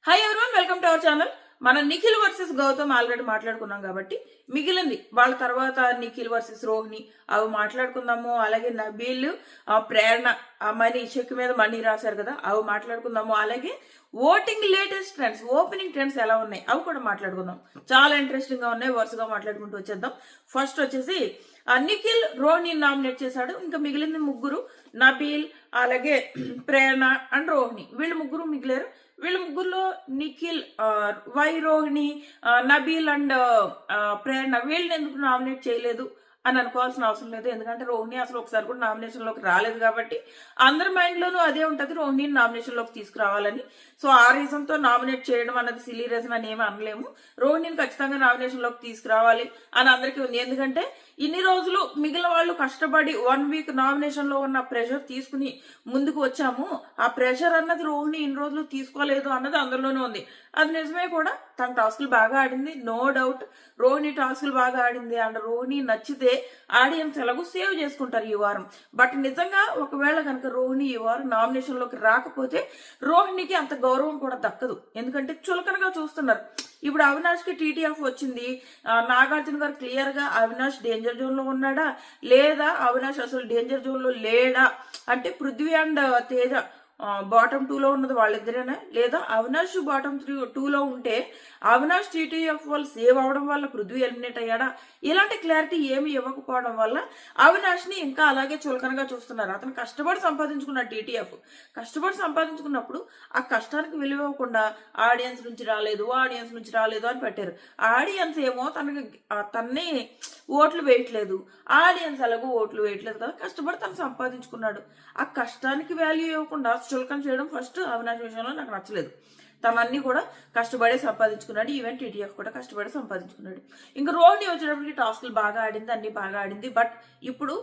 Hi everyone, welcome to our channel. మనం Nikhil versus Gautam already మాట్లాడుకున్నాం కాబట్టి మిగిలింది వాళ్ళ తర్వాత నిఖిల్ వర్సెస్ రోహిణి అవి మాట్లాడుకుందాము. అలాగే నబీల్ ప్రేరణ మనీ చెక్ మీద మనీ రాశారు కదా, అవి మాట్లాడుకుందాము. అలాగే voting latest trends, opening trends ఎలా ఉన్నాయి అవి కూడా మాట్లాడుకుందాం. చాలా ఇంట్రెస్టింగ్ గా ఉన్నాయి, వరుసగా మాట్లాడుకుంటూ వచ్చేద్దాం. ఫస్ట్ వచ్చేసి నిఖిల్ రోహిణి నామినేట్ చేశాడు. ఇంకా మిగిలింది ముగ్గురు, నబీల్ అలాగే ప్రేరణ అండ్ రోహిణి. వీళ్ళు ముగ్గురు మిగిలారు. వీళ్ళ ముగ్గురులో నిఖిల్, రోహిణి, నబీల్ అండ్ ప్రేరణ వీళ్ళని ఎందుకు నామినేట్ చేయలేదు అని అనుకోవాల్సిన అవసరం లేదు. ఎందుకంటే రోహిణి అసలు ఒకసారి కూడా నామినేషన్ లోకి రాలేదు కాబట్టి అందరి మైండ్ లోనూ అదే ఉంటది, రోహిణిని నామినేషన్ లోకి తీసుకురావాలని. సో ఆ రీజన్ తో నామినేట్ చేయడం అన్నది సిలీ రీజన్ అని ఏమి అనలేము. రోహిణిని ఖచ్చితంగా నామినేషన్ లోకి తీసుకురావాలి అని అందరికీ ఉంది. ఎందుకంటే ఇన్ని రోజులు మిగిలిన వాళ్ళు కష్టపడి 1 వీక్ నామినేషన్ లో ఉన్న ప్రెషర్ తీసుకుని ముందుకు వచ్చాము. ఆ ప్రెషర్ అన్నది రోహిణి ఇన్ని రోజులు తీసుకోలేదు అన్నది అందరిలోనే ఉంది. అది నిజమే కూడా. తన టాస్క్లు బాగా ఆడింది, నో డౌట్. రోహిణి టాస్క్లు బాగా ఆడింది అండ్ రోహిణి నచ్చితే ఆడియన్స్ ఎలాగో సేవ్ చేసుకుంటారు ఈ వారం. బట్ నిజంగా ఒకవేళ కనుక రోహిణి ఈ వారం నామినేషన్ లోకి రాకపోతే రోహిణికి అంత గౌరవం కూడా దక్కదు. ఎందుకంటే చులకనగా చూస్తున్నారు. ఇప్పుడు అవినాష్ కి TTF వచ్చింది. నాగార్జున గారు క్లియర్ గా అవినాష్ డేంజర్ జోన్ లో ఉన్నాడా లేదా అవినాష్ అసలు డేంజర్ జోన్ లో లేడా అంటే పృథ్వీ అండ్ తేజ బాటమ్ 2 లో ఉన్నది వాళ్ళిద్దరేనా, లేదా అవినాష్ బాటమ్ 2 లో ఉంటే అవినాష్ TTF వాళ్ళు సేవ్ అవడం వల్ల పృథ్వీ ఎలిమినేట్ అయ్యాడా, ఇలాంటి క్లారిటీ ఏమి ఇవ్వకపోవడం వల్ల అవినాష్ ని ఇంకా అలాగే చులకనగా చూస్తున్నారు. అతను కష్టపడి సంపాదించుకున్న TTF కష్టపడి సంపాదించుకున్నప్పుడు ఆ కష్టానికి విలువ ఇవ్వకుండా ఆడియన్స్ నుంచి రాలేదు అని పెట్టారు. ఆడియన్స్ ఏమో తన్ని ఓట్లు వేయట్లేదు, ఆడియన్స్ ఎలాగో ఓట్లు వేయట్లేదు కదా, కష్టపడి తను సంపాదించుకున్నాడు. ఆ కష్టానికి వాల్యూ ఇవ్వకుండా చులకన చేయడం ఫస్ట్ అవినాష్ విషయంలో నాకు నచ్చలేదు. తనన్నీ కూడా కష్టపడే సంపాదించుకున్నాడు. ఈవెన్ TTF కూడా కష్టపడి సంపాదించుకున్నాడు. ఇంకా రోహిణి వచ్చేటప్పటికి టాస్క్లు బాగా ఆడింది, అన్ని బాగా ఆడింది. బట్ ఇప్పుడు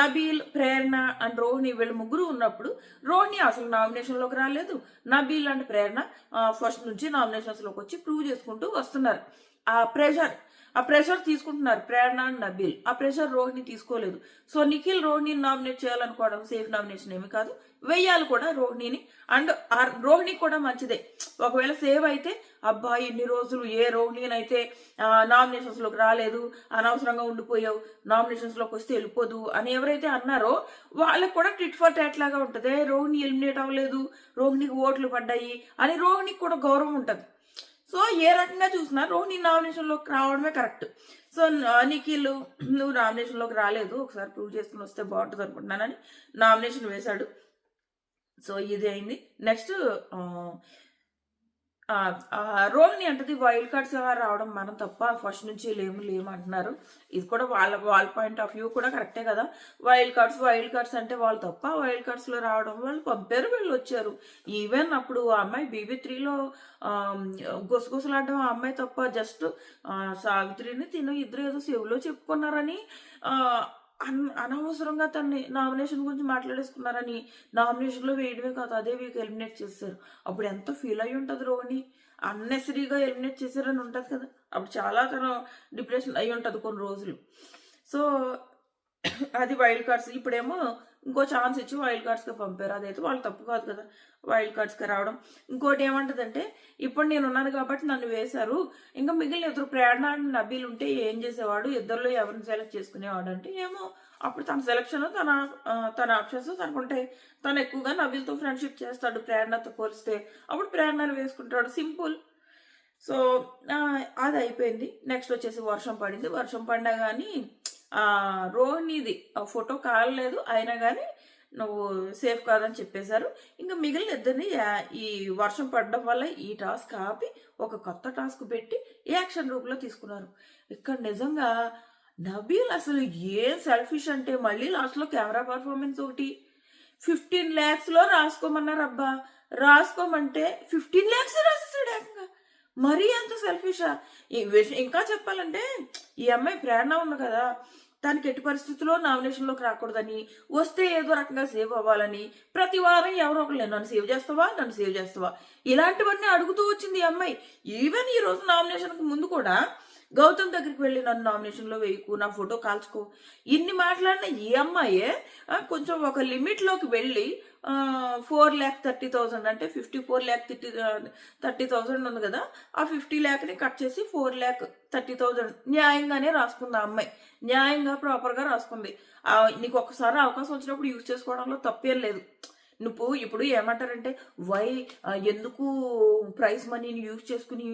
నబీల్, ప్రేరణ అండ్ రోహిణి వీళ్ళు ముగ్గురు ఉన్నప్పుడు రోహిణి అసలు నామినేషన్ లోకి రాలేదు. నబీల్ అండ్ ప్రేరణ ఫస్ట్ నుంచి నామినేషన్స్ లోకి వచ్చి ప్రూవ్ చేసుకుంటూ వస్తున్నారు. ఆ ప్రెషర్ తీసుకుంటున్నారు ప్రేరణ అండ్ నబీల్. ఆ ప్రెషర్ రోహిణి తీసుకోలేదు. సో నిఖిల్ రోహిణిని నామినేట్ చేయాలనుకోవడం సేఫ్ నామినేషన్ ఏమి కాదు, వెయ్యాలి కూడా రోహిణిని. అండ్ రోహిణి కూడా మంచిదే. ఒకవేళ సేవ్ అయితే అబ్బా ఇన్ని రోజులు ఏ రోహిణిని అయితే నామినేషన్స్ లోకి రాలేదు, అనవసరంగా ఉండిపోయావు, నామినేషన్స్ లోకి వస్తే వెళ్ళిపోదు అని ఎవరైతే అన్నారో వాళ్ళకు కూడా టిట్ ఫర్ టాట్ లాగా ఉంటది. రోహిణి ఎలిమినేట్ అవ్వలేదు, రోహిణికి ఓట్లు పడ్డాయి అని రోహిణికి కూడా గౌరవం ఉంటది. సో ఏ రకంగా చూసినా రోహిణి నామినేషన్ లోకి రావడమే కరెక్ట్. సో నిఖిల్ నువ్వు నామినేషన్ లోకి రాలేదు, ఒకసారి ప్రూవ్ చేసుకుని వస్తే బాగుంటుంది అనుకుంటున్నానని నామినేషన్ వేశాడు. సో ఇది అయింది. నెక్స్ట్ రోహిణి అంటది వైల్డ్ కార్డ్స్ రావడం మనం తప్ప, ఫస్ట్ నుంచి లేము అంటున్నారు. ఇది కూడా వాళ్ళ పాయింట్ ఆఫ్ వ్యూ కూడా కరెక్టే కదా. వైల్డ్ కార్డ్స్ అంటే వాళ్ళు తప్ప, వైల్డ్ కార్డ్స్ లో రావడం వాళ్ళు పంపారు, వీళ్ళు వచ్చారు. ఈవెన్ అప్పుడు ఆ అమ్మాయి BB3లో గుసగుసలాడడం ఆ అమ్మాయి తప్ప, జస్ట్ సావిత్రిని తిను ఇద్దరు ఏదో చెవులో చెప్పుకున్నారని అనవసరంగా తన్ని నామినేషన్ గురించి మాట్లాడేసుకున్నారని నామినేషన్ లో వేయడమే కాదు అదే వీక్ ఎలిమినేట్ చేశారు. అప్పుడు ఎంత ఫీల్ అయ్యి ఉంటుంది రోహిణి, అన్నెసరీగా ఎలిమినేట్ చేశారని ఉంటది కదా. అప్పుడు చాలా తను డిప్రెషన్ అయి ఉంటది కొన్ని రోజులు. సో అది వైల్డ్ కార్డ్స్. ఇప్పుడేమో ఇంకో ఛాన్స్ ఇచ్చి వైల్డ్ కార్డ్స్కి పంపారు. అదైతే వాళ్ళు తప్పు కాదు కదా వైల్డ్ కార్డ్స్కి రావడం. ఇంకోటి ఏమంటదంటే ఇప్పుడు నేను ఉన్నాను కాబట్టి నన్ను వేశారు, ఇంకా మిగిలిన ఇద్దరు ప్రేరణ అండ్ నబీల్ ఉంటే ఏం చేసేవాడు, ఇద్దరిలో ఎవరిని సెలెక్ట్ చేసుకునేవాడు అంటే ఏమో అప్పుడు తన సెలెక్షన్ తన ఆప్షన్స్ తనకుంటాయి. తను ఎక్కువగా నబీల్తో ఫ్రెండ్షిప్ చేస్తాడు ప్రేరణతో పోలిస్తే, అప్పుడు ప్రేరణను వేసుకుంటాడు, సింపుల్. సో అది అయిపోయింది. నెక్స్ట్ వచ్చేసి వర్షం పడింది. వర్షం పడినా కానీ రోహిణిది ఫోటో కాలేదు, అయినా కానీ నువ్వు సేఫ్ కాదని చెప్పేశారు. ఇంకా మిగిలిన ఇద్దరిని ఈ వర్షం పడడం వల్ల ఈ టాస్క్ ఆపి ఒక కొత్త టాస్క్ పెట్టి యాక్షన్ రూపంలో తీసుకున్నారు. ఇక్కడ నిజంగా నబీల్ అసలు ఏం సెల్ఫిష్ అంటే మళ్ళీ లాస్ట్లో కెమెరా పర్ఫార్మెన్స్ ఒకటి 15 lakhs లో రాసుకోమన్నారు. అబ్బా రాసుకోమంటే 15 lakhs రాసేసాడు ఏకంగా. మరీ అంత సెల్ఫిషా? ఇంకా చెప్పాలంటే ఈ అమ్మాయి ప్రేరణ ఉంది కదా, తనకి ఎట్టి పరిస్థితుల్లో నామినేషన్లోకి రాకూడదని, వస్తే ఏదో రకంగా సేవ్ అవ్వాలని ప్రతి వారం ఎవరో ఒకరు నన్ను సేవ్ చేస్తావా ఇలాంటివన్నీ అడుగుతూ వచ్చింది ఈ అమ్మాయి. ఈవెన్ ఈ రోజు నామినేషన్కి ముందు కూడా గౌతమ్ దగ్గరికి వెళ్ళి నన్ను నామినేషన్లో వేయకు, నా ఫోటో కాల్చుకో, ఇన్ని మాట్లాడిన ఈ అమ్మాయే కొంచెం ఒక లిమిట్లోకి వెళ్ళి 4,30,000 అంటే 54,30,000 ఉంది కదా, ఆ 50 lakh కట్ చేసి 4,30,000 న్యాయంగానే రాసుకుంది ఆ అమ్మాయి. న్యాయంగా ప్రాపర్గా రాసుకుంది. నీకు ఒకసారి అవకాశం వచ్చినప్పుడు యూజ్ చేసుకోవడంలో తప్పేం లేదు. నువ్వు ఇప్పుడు ఏమంటారంటే ఎందుకు ప్రైజ్ మనీని యూజ్ చేసుకుని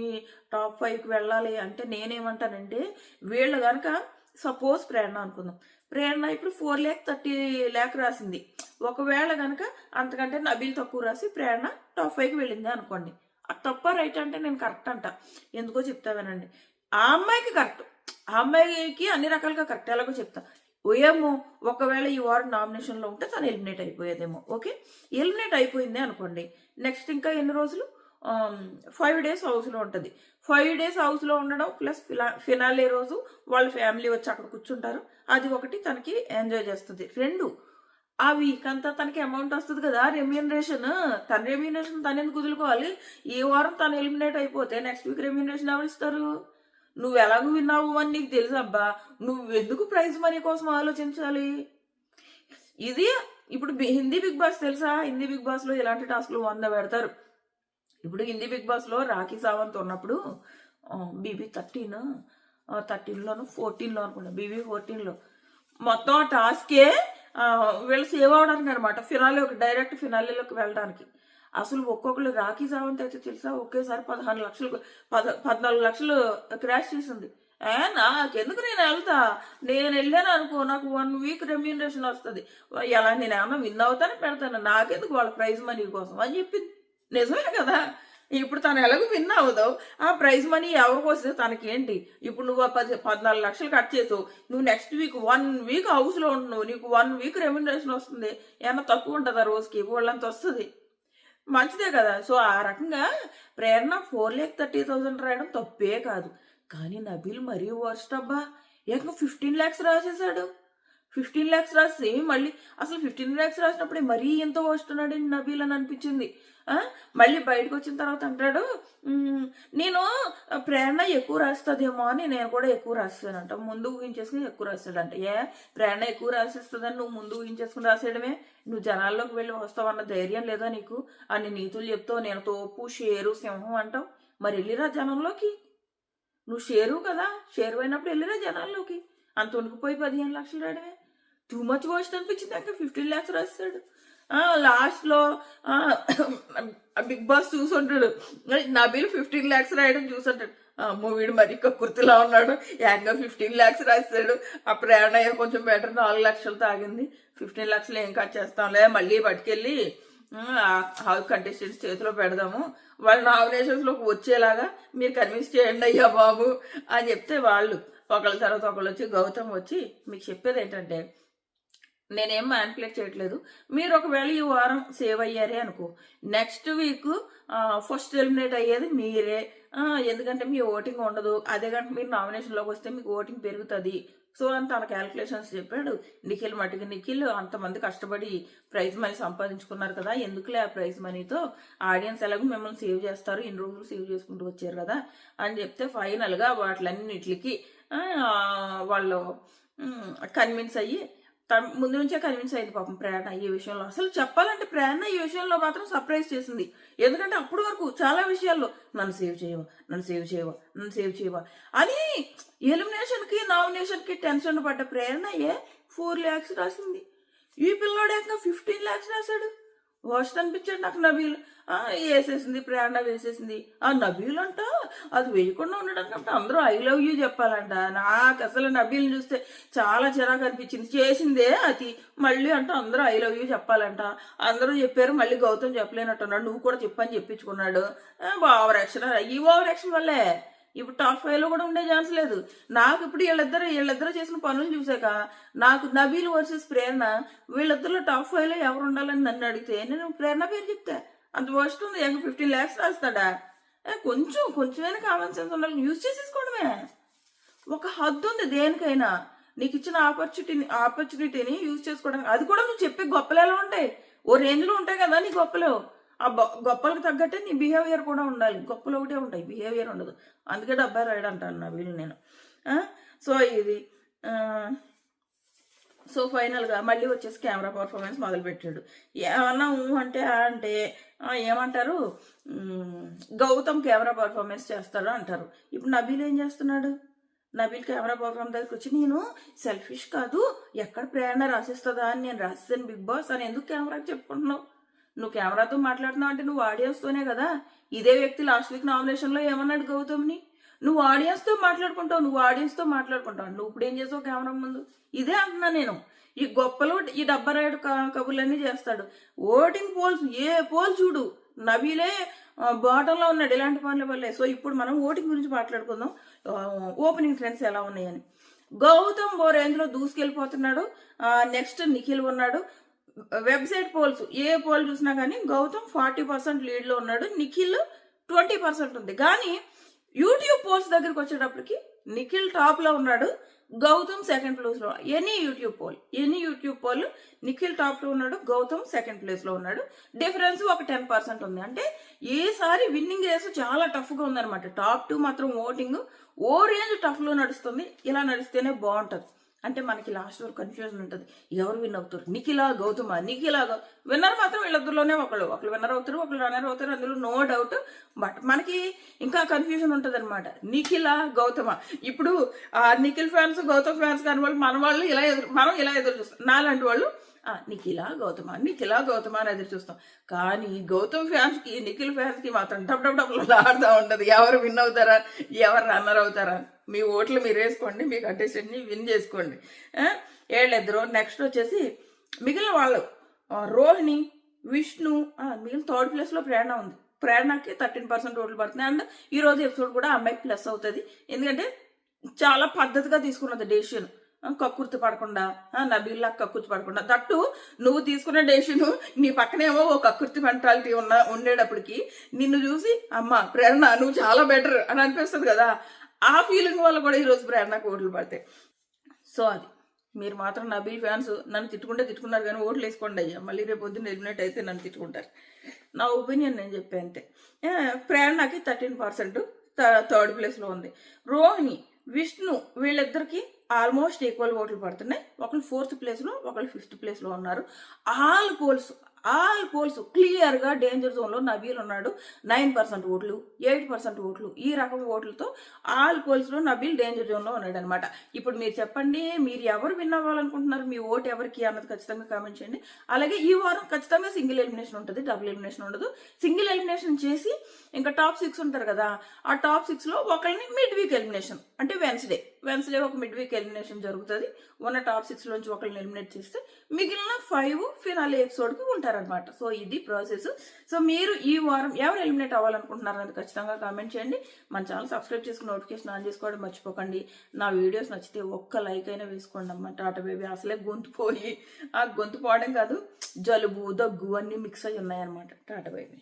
టాప్ 5కి వెళ్ళాలి అంటే నేనేమంటానంటే, వీళ్ళు కనుక సపోజ్ ప్రేరణ అనుకుందాం, ప్రేరణ ఇప్పుడు 4,30,000 రాసింది. ఒకవేళ కనుక అంతకంటే నబీల్ తక్కువ రాసి ప్రేరణ టాప్ 5కి వెళ్ళింది అనుకోండి, అది తప్ప రైట్ అంటే నేను కరెక్ట్ అంట. ఎందుకో చెప్తావేనండి, ఆ అమ్మాయికి కరెక్ట్, ఆ అమ్మాయికి అన్ని రకాలుగా కరెక్ట్. ఎలాగో చెప్తా. ఏమో ఒకవేళ ఈ వారం నామినేషన్లో ఉంటే తను ఎలిమినేట్ అయిపోయేదేమో. ఓకే, ఎలిమినేట్ అయిపోయింది అనుకోండి, నెక్స్ట్ ఇంకా ఎన్ని రోజులు, 5 days హౌస్లో ఉంటుంది. 5 days హౌస్లో ఉండడం ప్లస్ ఫినాలే రోజు వాళ్ళ ఫ్యామిలీ వచ్చి అక్కడ కూర్చుంటారు. అది ఒకటి తనకి ఎంజాయ్ చేస్తుంది. 2 ఆ వీక్ అంతా తనకి అమౌంట్ వస్తుంది కదా, రెమ్యూనరేషన్. తన రెమ్యూనరేషన్ తను ఎందుకు వదులుకోవాలి? ఈ వారం తను ఎలిమినేట్ అయిపోతే నెక్స్ట్ వీక్ రెమ్యూనరేషన్ ఎవరు ఇస్తారు? నువ్వు ఎలాగో విన్నావు అని నీకు తెలుసు అబ్బా, నువ్వు ఎందుకు ప్రైజ్ మనీ కోసం ఆలోచించాలి? ఇది ఇప్పుడు హిందీ బిగ్ బాస్ తెలుసా? హిందీ బిగ్ బాస్లో ఇలాంటి టాస్క్లు 100 పెడతారు. ఇప్పుడు హిందీ బిగ్ బాస్లో రాఖీ సావంత్ ఉన్నప్పుడు బీబీ 13లోను 14లో అనుకున్నా, బీబీ 14లో మొత్తం ఆ టాస్కే వీళ్ళు సేవ్ అవడానికి అనమాట, డైరెక్ట్ ఫినాలేలోకి వెళ్ళడానికి. అసలు ఒక్కొక్కరు రాఖీ సావంత్ అయితే తెలుసా ఒకేసారి 14 లక్షలు క్రాష్ చేసింది. నాకెందుకు, నేను వెళ్ళాను అనుకో, నాకు 1 week రెమ్యూనరేషన్ వస్తుంది, ఎలా నేను ఏమన్నా విన్ అవుతానే పెడతాను, నాకెందుకు వాళ్ళ ప్రైజ్ మనీ కోసం అని చెప్పింది. నిజమే కదా. ఇప్పుడు తను ఎలాగో విన్ అవ్వదు, ఆ ప్రైజ్ మనీ ఎవరికి వస్తే తనకేంటి? ఇప్పుడు నువ్వు 14 లక్షలు కట్ చేసావు, నువ్వు నెక్స్ట్ వీక్ 1 week హౌస్లో ఉంటున్నావు, నీకు 1 week రెమ్యూనరేషన్ వస్తుంది. ఏమన్నా తక్కువ ఉంటుందా రోజుకి? వాళ్ళంత వస్తుంది, మంచిదే కదా. సో ఆ రకంగా ప్రేరణ 4,30,000 రాయడం తప్పే కాదు. కానీ నబీల్ మరీ వర్స్ట్ అబ్బా, ఏకంగా 15 lakhs రాసేసాడు. 15 lakhs రాసి మళ్ళీ అసలు 15 lakhs రాసినప్పుడే మరీ ఎంత వస్తున్నాడు నబీల్ అని అనిపించింది. మళ్ళీ బయటకు వచ్చిన తర్వాత అంటాడు, నేను ప్రేరణ ఎక్కువ రాస్తుందేమో అని నేను కూడా ఎక్కువ రాస్తానంట. ముందు ఊహించేసుకుని ఎక్కువ రాస్తాడంట. ప్రేరణ ఎక్కువ రాసిస్తుందని నువ్వు ముందు ఊహించేసుకుని రాసేయడమే? నువ్వు జనాల్లోకి వెళ్ళి వస్తావన్న ధైర్యం లేదా నీకు? అన్ని నీతులు చెప్తావు, నేను తోపు షేరు సింహం అంటావు. మరి వెళ్ళిరా జనంలోకి, నువ్వు షేరు కదా, షేరు అయినప్పుడు వెళ్ళిరా జనాల్లోకి. అంత ఉనికిపోయి 15 లక్షలు రాయడమే టూ మచ్ వర్స్ట్ అనిపించింది. ఇంకా 15 lakhs రాస్తాడు. లాస్ట్లో బిగ్ బాస్ చూసుంటాడు, నబీల్ 15 lakhs రాయడం చూసుంటాడు. వీడు మరి కుర్తిలా ఉన్నాడు, ఏకంగా 15 lakhs రాస్తాడు. ఆ ప్రేరణ కొంచెం బెటర్, 4 లక్షలు తాగింది. 15 లక్షలు ఏం కట్ చేస్తాంలే, మళ్ళీ పట్టుకెళ్ళి కంటెస్టెంట్స్ చేతిలో పెడదాము, వాళ్ళ నామినేషన్స్లోకి వచ్చేలాగా మీరు కన్విన్స్ చేయండి అయ్యా బాబు అని చెప్తే, వాళ్ళు ఒకళ్ళ తర్వాత ఒకళ్ళు వచ్చి, గౌతమ్ వచ్చి మీకు చెప్పేది ఏంటంటే, నేనేం మ్యానిపులేట్ చేయట్లేదు, మీరు ఒకవేళ ఈ వారం సేవ్ అయ్యారే అనుకో, నెక్స్ట్ వీక్ ఫస్ట్ ఎలిమినేట్ అయ్యేది మీరే. ఎందుకంటే మీ ఓటింగ్ ఉండదు, అదే కనుక మీరు నామినేషన్లోకి వస్తే మీకు ఓటింగ్ పెరుగుతుంది. సో అని తన క్యాలిక్యులేషన్స్ చెప్పాడు. నిఖిల్ అంతమంది కష్టపడి ప్రైజ్ మనీ సంపాదించుకున్నారు కదా, ఎందుకులే ఆ ప్రైజ్ మనీతో, ఆడియన్స్ ఎలాగో మిమ్మల్ని సేవ్ చేస్తారు, ఇన్ని రోజులు సేవ్ చేసుకుంటూ వచ్చారు కదా అని చెప్తే, ఫైనల్గా వాటిలన్నిటికి వాళ్ళు కన్విన్స్ అయ్యి, ముందు నుంచే కన్విన్స్ అయింది పాపం ప్రేరణ ఈ విషయంలో. అసలు చెప్పాలంటే ప్రేరణ ఈ విషయంలో మాత్రం సర్ప్రైజ్ చేసింది. ఎందుకంటే అప్పటి వరకు చాలా విషయాల్లో నన్ను సేవ్ చేయవా అని ఎలిమినేషన్కి నామినేషన్కి టెన్షన్ పడ్డ ప్రేరణ 4 lakhs రాసింది. ఈ పిల్లోడు ఏకంగా 15 lakhs రాశాడు. వర్స్ట్ అనిపించాడు నాకు నబీల్. వేసేసింది ప్రేరణ, వేసేసింది. ఆ నబీల్ అంట అది వేయకుండా ఉండడానికి అంటే అందరూ ఐ లవ్ యూ చెప్పాలంట. నాకు అసలు నబీల్ని చూస్తే చాలా చిరాకు అనిపించింది. చేసిందే అది మళ్ళీ అంట అందరూ ఐ లవ్ యూ చెప్పాలంట. అందరూ చెప్పారు, మళ్ళీ గౌతమ్ చెప్పలేనట్టున్నాడు, నువ్వు కూడా చెప్పని చెప్పించుకున్నాడు. Over action. ఈ ఓవర్ యాక్షన్ వల్లే ఇప్పుడు టాప్ 5లో కూడా ఉండే ఛాన్స్ లేదు. నాకు ఇప్పుడు వీళ్ళిద్దరు చేసిన పనులు చూసాక నాకు నబీల్ వర్సెస్ ప్రేరణ, వీళ్ళిద్దరిలో టాప్ 5లో ఎవరు ఉండాలని నన్ను అడిగితే నేను ప్రేరణ పేరు చెప్తా. అంత వర్స్ట్ ఉంది. 15 lakhs రాస్తాడా? కొంచెమైనా కామన్ సెన్స్ ఉండాలి, యూజ్ చేసేసుకోవడమే. ఒక హద్దు ఉంది దేనికైనా. నీకు ఇచ్చిన ఆపర్చునిటీని యూజ్ చేసుకోవడానికి. అది కూడా నువ్వు చెప్పే గొప్పలు ఎలా ఉంటాయి, ఓ రేంజ్లో ఉంటాయి కదా నీ గొప్పలు. ఆ గొప్పలకు తగ్గట్టే నీ బిహేవియర్ కూడా ఉండాలి. గొప్పలు ఒకటే ఉంటాయి, బిహేవియర్ ఉండదు. అందుకే డబ్బా రాయడు అంటాను నా వీళ్ళు నేను. సో ఇది సో ఫైనల్గా మళ్ళీ వచ్చేసి కెమెరా పర్ఫార్మెన్స్ మొదలుపెట్టాడు. ఏమన్నా అంటే ఏమంటారు, గౌతమ్ కెమెరా పర్ఫార్మెన్స్ చేస్తాడు అంటారు. ఇప్పుడు నబీల్ ఏం చేస్తున్నాడు? నబీల్ కెమెరా పర్ఫార్మెన్స్ దగ్గరికి వచ్చి నేను సెల్ఫిష్ కాదు, ఎక్కడ ప్రేరణ రాసిస్తుందా అని నేను రాసేసాను బిగ్ బాస్ అని ఎందుకు కెమెరాకి చెప్పుకుంటున్నావు? నువ్వు కెమెరాతో మాట్లాడుతున్నావు అంటే నువ్వు ఆడియన్స్తోనే కదా. ఇదే వ్యక్తి లాస్ట్ వీక్ నామినేషన్లో ఏమన్నాడు గౌతమ్ని? నువ్వు ఆడియన్స్తో మాట్లాడుకుంటావు, నువ్వు ఇప్పుడు ఏం చేసావు కెమెరా ముందు? ఇదే అంటున్నా నేను. ఈ గొప్పలు ఈ డబ్బరాయుడు కబుర్లన్నీ చేస్తాడు. ఓటింగ్ పోల్స్ ఏ పోల్ చూడు, నబీలే బాటంలో ఉన్నాడు ఇలాంటి పనుల వల్లే. సో ఇప్పుడు మనం ఓటింగ్ గురించి మాట్లాడుకుందాం, ఓపెనింగ్ ట్రెండ్స్ ఎలా ఉన్నాయని. గౌతమ్ ఓ రేంజ్లో దూసుకెళ్ళిపోతున్నాడు. నెక్స్ట్ నిఖిల్ ఉన్నాడు. వెబ్సైట్ పోల్స్ ఏ పోల్ చూసినా కానీ గౌతమ్ 40% లీడ్లో ఉన్నాడు, నిఖిల్ 20% ఉంది. కానీ యూట్యూబ్ పోల్స్ దగ్గరికి వచ్చేటప్పటికి నిఖిల్ టాప్లో ఉన్నాడు, గౌతమ్ సెకండ్ ప్లేస్లో. ఎనీ యూట్యూబ్ పోల్ నిఖిల్ టాప్లో ఉన్నాడు, గౌతమ్ సెకండ్ ప్లేస్లో ఉన్నాడు. డిఫరెన్స్ ఒక 10% ఉంది. అంటే ఈసారి విన్నింగ్ రేసు చాలా టఫ్గా ఉందన్నమాట. టాప్ 2 మాత్రం ఓటింగ్ ఓ రేంజ్ టఫ్లో నడుస్తుంది. ఇలా నడిస్తేనే బాగుంటుంది. అంటే మనకి లాస్ట్ వరకు కన్ఫ్యూజన్ ఉంటుంది, ఎవరు విన్ అవుతారు, నిఖిలా గౌతమా? విన్నర్ మాత్రం వీళ్ళిద్దరిలోనే ఒకళ్ళు విన్నర్ అవుతారు, ఒకళ్ళు రన్నర్ అవుతారు, అందులో నో డౌట్. బట్ మనకి ఇంకా కన్ఫ్యూజన్ ఉంటుంది అనమాట, నిఖిలా గౌతమా. ఇప్పుడు నిఖిల్ ఫ్యాన్స్ గౌతమ్ ఫ్యాన్స్ కాని వాళ్ళు మనం ఇలా ఎదురు చూస్తాం. నాలాంటి వాళ్ళు నిఖిలా గౌతమా అని ఎదురు చూస్తాం. కానీ గౌతమ్ ఫ్యాన్స్కి నిఖిల్ ఫ్యాన్స్కి మాత్రం డబ్బులు ఆడుతూ ఉంటుంది, ఎవరు విన్ అవుతారా, ఎవరు రన్నర్ అవుతారా. మీ ఓట్లు మీరు వేసుకోండి, మీ కంటెస్టెంట్ని విన్ చేసుకోండి. వీళ్ళిద్దరు. నెక్స్ట్ వచ్చేసి మిగిలిన వాళ్ళు రోహిణి, విష్ణు, మిగిలిన థర్డ్ ప్లేస్లో ప్రేరణ ఉంది. ప్రేరణకి 13% ఓట్లు పడుతున్నాయి. అండ్ ఈరోజు ఎపిసోడ్ కూడా అమ్మాయికి ప్లస్ అవుతుంది, ఎందుకంటే చాలా పద్ధతిగా తీసుకున్నది డెసిషన్. కక్కుర్తి పడకుండా, నబీల్లా కక్కుర్తి పడకుండా. దట్టు నువ్వు తీసుకున్న డెసిషన్ నీ పక్కనేమో ఓ కక్కుర్తి మెంటాలిటీ ఉండేటప్పటికి నిన్ను చూసి అమ్మ ప్రేరణ నువ్వు చాలా బెటర్ అని అనిపిస్తుంది కదా. ఆ ఫీలింగ్ వల్ల కూడా ఈరోజు ప్రేరణకు ఓట్లు పడతాయి. సో అది మీరు మాత్రం నబీల్ ఫ్యాన్స్ నన్ను తిట్టుకున్నారు కానీ ఓట్లు వేసుకోండి అయ్యా. మళ్ళీ రేపు పొద్దున్న ఎలిమినేట్ అయితే నన్ను తిట్టుకుంటారు. నా ఒపీనియన్ నేను చెప్పే అంతే. ప్రేరణకి 13% థర్డ్ ప్లేస్లో ఉంది. రోహిణి, విష్ణు వీళ్ళిద్దరికి ఆల్మోస్ట్ ఈక్వల్ ఓట్లు పడుతున్నాయి. ఒకళ్ళు 4th ప్లేస్లో, ఒకళ్ళు 5th ప్లేస్లో ఉన్నారు. ఆల్ పోల్స్ క్లియర్గా డేంజర్ జోన్లో నబీల్ ఉన్నాడు. 9% ఓట్లు, 8% ఓట్లు, ఈ రకం ఓట్లతో ఆల్ పోల్స్లో నబీల్ డేంజర్ జోన్లో ఉన్నాడు అనమాట. ఇప్పుడు మీరు చెప్పండి, మీరు ఎవరు విన్ అవ్వాలనుకుంటున్నారు, మీ ఓటు ఎవరికి అన్నది ఖచ్చితంగా కామెంట్ చేయండి. అలాగే ఈ వారం ఖచ్చితంగా సింగిల్ ఎలిమినేషన్ ఉంటుంది, డబుల్ ఎలిమినేషన్ ఉండదు. సింగిల్ ఎలిమినేషన్ చేసి ఇంకా టాప్ 6 ఉంటారు కదా, ఆ టాప్ 6లో ఒకరిని మిడ్ వీక్ ఎలిమినేషన్, అంటే వెన్స్డే ఒక మిడ్ వీక్ ఎలిమినేషన్ జరుగుతుంది. ఉన్న టాప్ 6లోంచి ఒకరిని ఎలిమినేట్ చేస్తే మిగిలిన 5 ఫినాలే ఎపిసోడ్కి ఉంటారనమాట. సో ఇది ప్రాసెస్. సో మీరు ఈ వారం ఎవరు ఎలిమినేట్ అవ్వాలనుకుంటున్నారు అనేది ఖచ్చితంగా కామెంట్ చేయండి. మన ఛానల్ సబ్స్క్రైబ్ చేసుకుని నోటిఫికేషన్ ఆన్ చేసుకోవడం మర్చిపోకండి. నా వీడియోస్ నచ్చితే ఒక్క లైక్ అయినా వేసుకోండి అమ్మ. టాటా బేబీ. అసలే గొంతు పోవడం కాదు, జలుబు దగ్గు అన్నీ మిక్స్ అయ్యి ఉన్నాయన్నమాట. టాటా బేబీ.